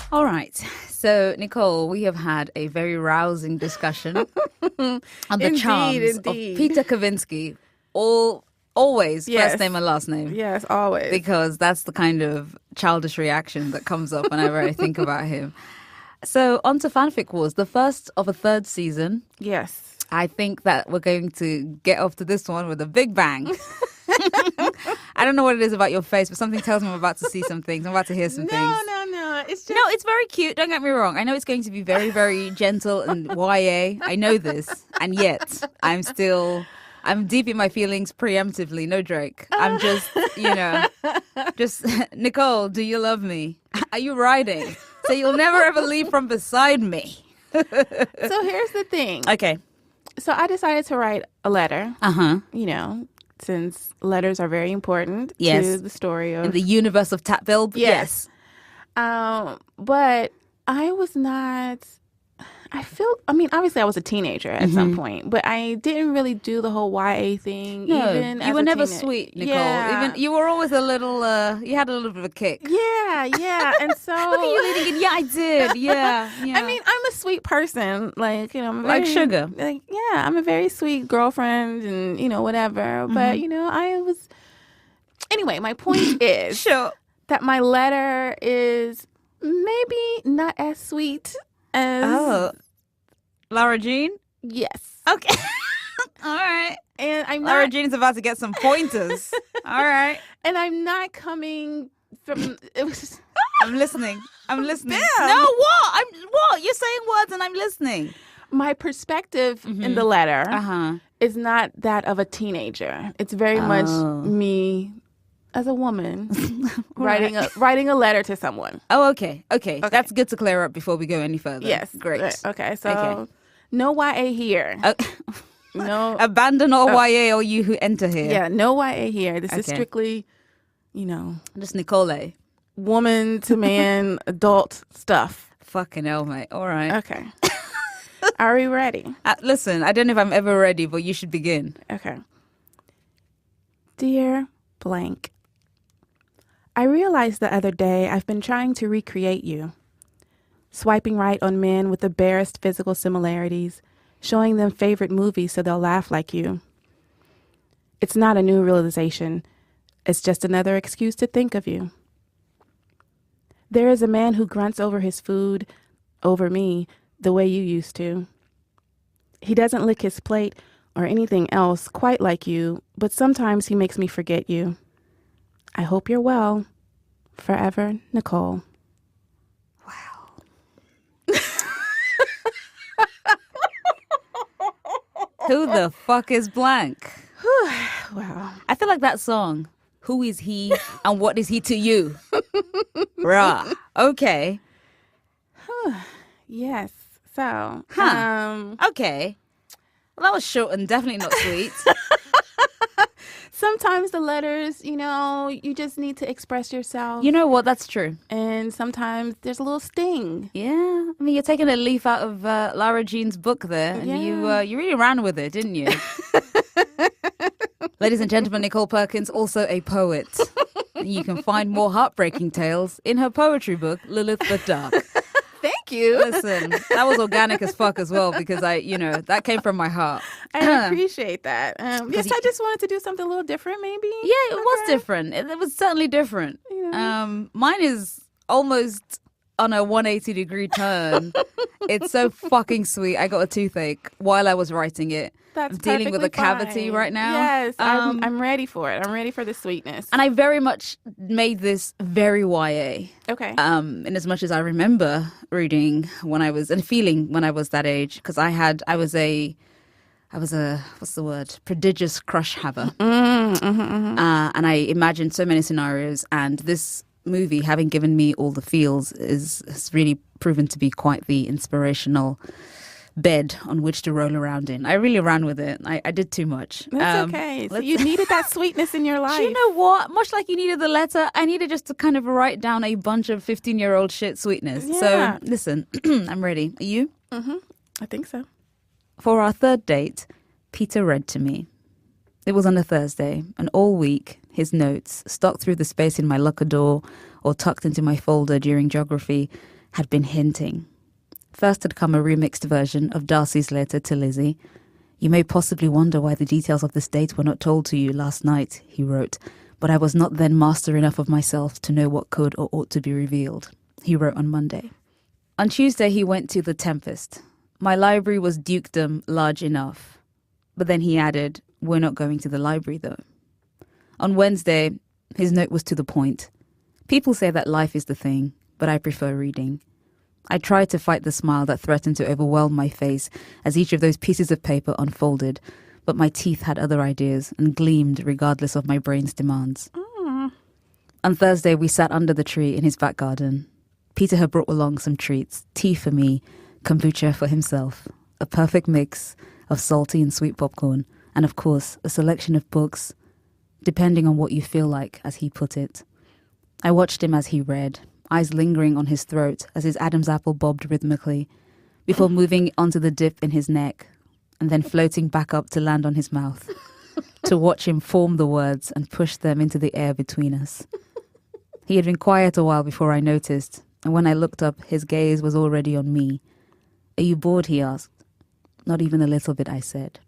All right. So, Nicole, we have had a very rousing discussion on the charms of Peter Kavinsky. Always first name and last name. Yes, always. Because that's the kind of childish reaction that comes up whenever I think about him. So, on to Fanfic Wars, the first of a third season. Yes. I think that we're going to get off to this one with a big bang. I don't know what it is about your face, but something tells me I'm about to see some things. I'm about to hear some things. No. It's just... No, it's very cute. Don't get me wrong. I know it's going to be very, very gentle and YA. I know this. And yet, I'm deep in my feelings preemptively. No Drake. I'm just, Nicole, do you love me? Are you riding? So you'll never ever leave from beside me. So here's the thing. Okay. So I decided to write a letter. Uh-huh. Since letters are very important to the story of... In the universe of Tatbill? Yes. But I obviously I was a teenager at some point, but I didn't really do the whole YA thing. No, even you as were a never teenager. sweet, Nicole. Yeah. Even you were always a little. You had a little bit of a kick. Yeah. And so Look at you leading in. Yeah, I did. Yeah. I mean, I'm a sweet person. Like, I'm Like sugar. Like, yeah, I'm a very sweet girlfriend and, whatever. But, I was... Anyway, my point is Sure. that my letter is maybe not as sweet as... Oh, Lara Jean. Yes. Okay. All right. And I'm Lara not... Jean's about to get some pointers. All right. And I'm not coming from... It was... I'm listening. I'm listening. Damn. No, what? What? You're saying words and I'm listening. My perspective in the letter Uh-huh. is not that of a teenager. It's very much me as a woman writing a letter to someone. Oh, okay. That's good to clear up before we go any further. Yes. Great. Okay. So Okay. no YA here. No. Abandon all YA or you who enter here. Yeah. No YA here. This is Okay. strictly, Just Nicole. woman to man, adult stuff. Fucking hell, mate. All right. Okay. Are we ready? Listen, I don't know if I'm ever ready, but you should begin. Okay. Dear blank, I realized the other day I've been trying to recreate you. Swiping right on men with the barest physical similarities, showing them favorite movies so they'll laugh like you. It's not a new realization. It's just another excuse to think of you. There is a man who grunts over his food, over me, the way you used to. He doesn't lick his plate or anything else quite like you, but sometimes he makes me forget you. I hope you're well. Forever, Nicole. Who the fuck is blank? Wow. I feel like that song. Who is he and what is he to you? Rah. Okay. Yes. So, Okay. Well, that was short and definitely not sweet. sometimes the letters, you just need to express yourself. You know what? That's true. And sometimes there's a little sting. Yeah. I mean, you're taking a leaf out of Lara Jean's book there, and you really ran with it, didn't you? Ladies and gentlemen, Nicole Perkins, also a poet. You can find more heartbreaking tales in her poetry book, Lilith the Dark. Thank you. Listen, that was organic as fuck as well because that came from my heart. I appreciate that. Yes, I just wanted to do something a little different, maybe. Yeah, it was different. It was certainly different. Mine is almost on a 180-degree turn. It's so fucking sweet. I got a toothache while I was writing it. That's I'm dealing with a perfectly cavity fine. right now. Yes, I'm ready for it. I'm ready for the sweetness. And I very much made this very YA. Okay. In as much as I remember reading when I was and feeling when I was that age, because I was a what's the word? Prodigious crush haver. And I imagined so many scenarios, and this movie, having given me all the feels, has really proven to be quite the inspirational bed on which to roll around in. I really ran with it. I did too much. That's okay. So you needed that sweetness in your life. Do you know what? Much like you needed the letter, I needed just to kind of write down a bunch of 15-year-old shit sweetness. Yeah. So listen, I'm ready. Are you? I think so. For our third date, Peter read to me. It was on a Thursday, and all week, his notes, stuck through the space in my locker door or tucked into my folder during geography, had been hinting. First had come a remixed version of Darcy's letter to Lizzie. You may possibly wonder why the details of this date were not told to you last night, he wrote, but I was not then master enough of myself to know what could or ought to be revealed, he wrote on Monday. On Tuesday, he went to The Tempest. My library was dukedom large enough. But then he added, we're not going to the library, though. On Wednesday, his note was to the point. People say that life is the thing, but I prefer reading. I tried to fight the smile that threatened to overwhelm my face as each of those pieces of paper unfolded, but my teeth had other ideas and gleamed regardless of my brain's demands. On Thursday, we sat under the tree in his back garden. Peter had brought along some treats, tea for me, kombucha for himself, a perfect mix of salty and sweet popcorn, and of course, a selection of books, depending on what you feel like, as he put it. I watched him as he read, eyes lingering on his throat as his Adam's apple bobbed rhythmically, before moving onto the dip in his neck and then floating back up to land on his mouth, to watch him form the words and push them into the air between us. He had been quiet a while before I noticed, and when I looked up, his gaze was already on me. "Are you bored?" he asked. "Not even a little bit," I said.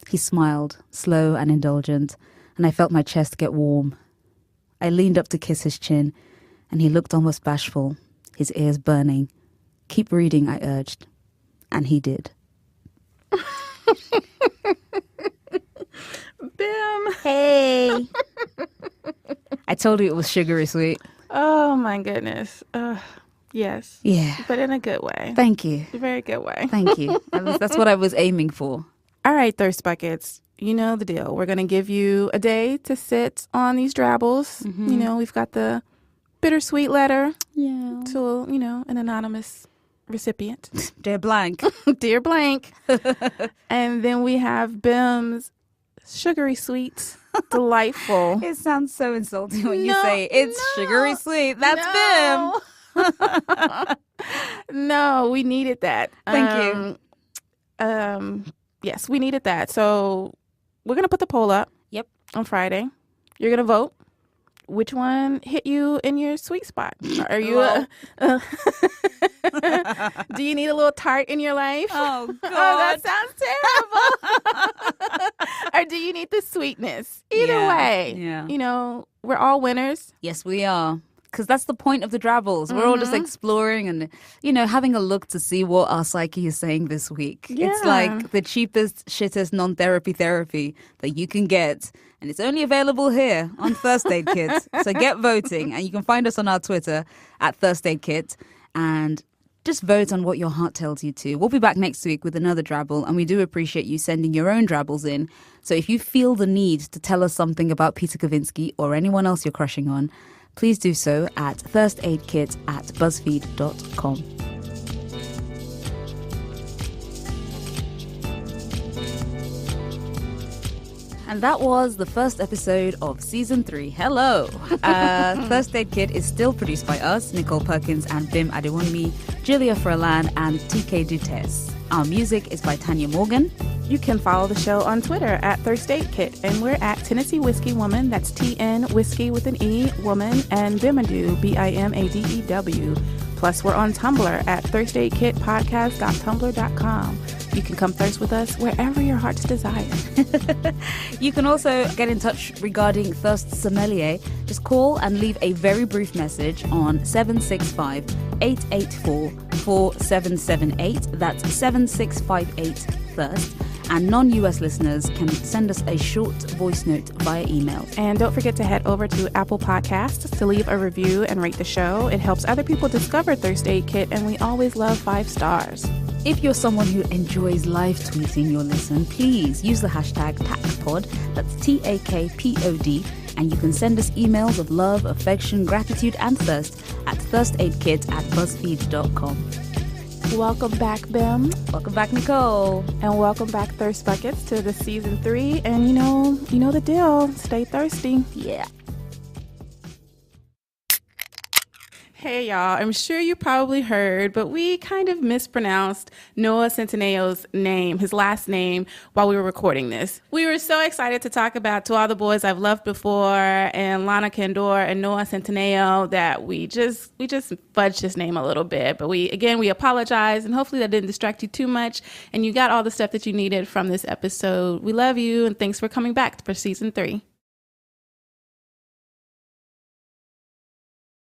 He smiled, slow and indulgent, and I felt my chest get warm. I leaned up to kiss his chin, and he looked almost bashful, his ears burning. "Keep reading," I urged. And he did. Bim. Hey. I told you it was sugary sweet. Oh, my goodness. Yes. Yeah. But in a good way. Thank you. A very good way. Thank you. That's what I was aiming for. All right, Thirst Buckets. You know the deal. We're going to give you a day to sit on these drabbles. You know, we've got the bittersweet letter to, an anonymous recipient. Dear blank. Dear blank. And then we have Bim's sugary sweet, delightful. It sounds so insulting when you No, say it's no, sugary sweet. That's Bim. No, we needed that. Thank you. Yes, we needed that. So we're going to put the poll up. Yep. On Friday. You're going to vote. Which one hit you in your sweet spot? Are you do you need a little tart in your life? Oh, God. Oh, that sounds terrible. Or do you need the sweetness? Either way. Yeah. We're all winners. Yes, we are. Because that's the point of the drabbles. We're all just exploring and, having a look to see what our psyche is saying this week. Yeah. It's like the cheapest, shittest non-therapy therapy that you can get. And it's only available here on Thirst Aid Kit. So get voting. And you can find us on our Twitter at Thirst Aid Kit. And just vote on what your heart tells you to. We'll be back next week with another drabble. And we do appreciate you sending your own drabbles in. So if you feel the need to tell us something about Peter Kavinsky or anyone else you're crushing on, please do so at thirstaidkit@buzzfeed.com. And that was the first episode of Season 3. Hello! Thirst Aid Kit is still produced by us, Nicole Perkins and Bim Adewunmi, Julia Furlan and TK Dutes. Our music is by Tanya Morgan. You can follow the show on Twitter at Thirst Aid Kit, and we're at Tennessee Whiskey Woman. That's TN Whiskey with an E, Woman, and Bimadew, BIMADEW. Plus, we're on Tumblr at thirstaidkitpodcast.tumblr.com. You can come thirst with us wherever your heart's desire. You can also get in touch regarding Thirst Sommelier. Just call and leave a very brief message on 765-884-4778. That's 7658-THIRST. And non-US listeners can send us a short voice note via email. And don't forget to head over to Apple Podcasts to leave a review and rate the show. It helps other people discover Thirst Aid Kit, and we always love 5 stars. If you're someone who enjoys live tweeting your listen, please use the hashtag TACPOD, that's TAKPOD, and you can send us emails of love, affection, gratitude, and thirst at thirstaidkit@buzzfeed.com. Welcome back, Bim. Welcome back, Nicole. And welcome back, Thirst Buckets, to the Season 3. And you know the deal. Stay thirsty. Yeah. Hey, y'all. I'm sure you probably heard, but we kind of mispronounced Noah Centineo's name, his last name, while we were recording this. We were so excited to talk about To All the Boys I've Loved Before and Lana Kendor and Noah Centineo that we just fudged his name a little bit. But we apologize, and hopefully that didn't distract you too much, and you got all the stuff that you needed from this episode. We love you, and thanks for coming back for Season 3.